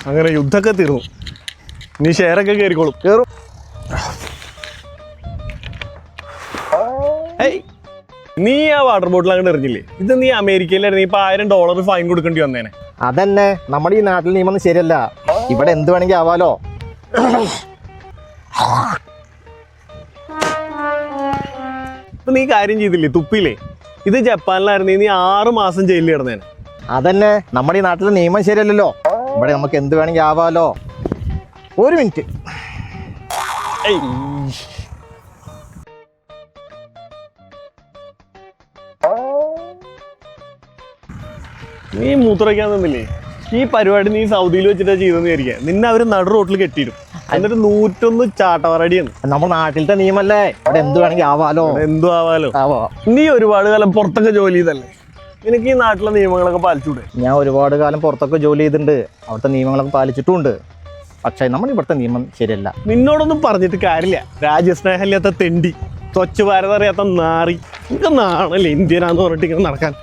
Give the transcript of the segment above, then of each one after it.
അങ്ങനെ യുദ്ധമൊക്കെ തീർന്നു. നീ ഷെയറൊക്കെ കയറിക്കോളും. കയറും. ഏയ്, നീ ആ വാട്ടർ ബോട്ടിൽ അങ്ങോട്ട് എറിഞ്ഞില്ലേ? ഇത് നീ അമേരിക്കയിലായിരുന്നു, ഇപ്പൊ $1000 ഫൈൻ കൊടുക്കേണ്ടി വന്നേനെ. അതന്നെ, നമ്മുടെ ഈ നാട്ടിൽ നിയമം ശരിയല്ല. ഇവിടെ എന്ത് വേണമെങ്കിൽ ആവാലോ. ഇപ്പൊ നീ കാര്യം ചെയ്തില്ലേ, തുപ്പില്ലേ? ഇത് ജപ്പാനിലായിരുന്നു, നീ 6 മാസം ജയിലിൽ കിടന്നേനെ. അതന്നെ, നമ്മുടെ ഈ നാട്ടിലെ നിയമം ശരിയല്ലല്ലോ. ഇവിടെ നമുക്ക് എന്ത് വേണമെങ്കിൽ ആവാലോ. ഒരു മിനിറ്റ്. നീ മൂത്രയ്ക്കാൻ നിന്നില്ലേ? ഈ പരിപാടി നീ സൗദിയിൽ വെച്ചിട്ടാ ചെയ്തെന്ന് വിചാരിക്കുക. നിന്നെ അവര് നടു റോട്ടിൽ കെട്ടിയിടും. എന്നിട്ട് 101 ചാട്ടവറടിയാണ്. നമ്മുടെ നാട്ടിലത്തെ നിയമല്ലേ, ഇവിടെ എന്ത് വേണമെങ്കിൽ ആവാലോ. എന്തു ആവാലോ. നീ ഒരുപാട് കാലം പുറത്തൊക്കെ ജോലി ചെയ്തല്ലേ, നിനക്ക് ഈ നാട്ടിലെ നിയമങ്ങളൊക്കെ പാലിച്ചൂടെ? ഞാൻ ഒരുപാട് കാലം പുറത്തൊക്കെ ജോലി ചെയ്തിട്ടുണ്ട്, അവിടുത്തെ നിയമങ്ങളൊക്കെ പാലിച്ചിട്ടുമുണ്ട്. പക്ഷേ നമ്മൾ ഇവിടുത്തെ നിയമം ശരിയല്ല. നിന്നോടൊന്നും പറഞ്ഞിട്ട് കാര്യമില്ല. രാജ്യസ്നേഹമില്ലാത്ത തെണ്ടി, സ്വച്ഛ് ഭാരത് അറിയാത്ത നാറി. നിനക്ക് നാണല്ലേ ഇന്ത്യനാന്ന് പറഞ്ഞിട്ട് ഇങ്ങനെ നടക്കാൻ?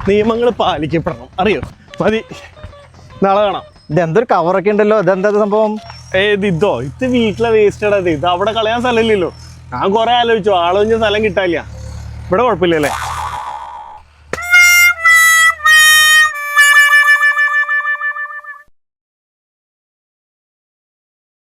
നിയമങ്ങൾ പാലിക്കപ്പെടണം, അറിയോ? മതി, നാളെ കാണാം. ഇതെന്തൊരു കവറൊക്കെ ഉണ്ടല്ലോ, ഇതെന്താ സംഭവം? ഇതോ? ഇത് വീട്ടിലെ വേസ്റ്റ് ഇടാതെ, ഇത് അവിടെ കളയാൻ സ്ഥലമില്ലല്ലോ. ഞാൻ കുറെ ആലോചിച്ചു, ആളൊഴിഞ്ഞ സ്ഥലം കിട്ടാനില്ല. ഇവിടെ കുഴപ്പമില്ലല്ലേ?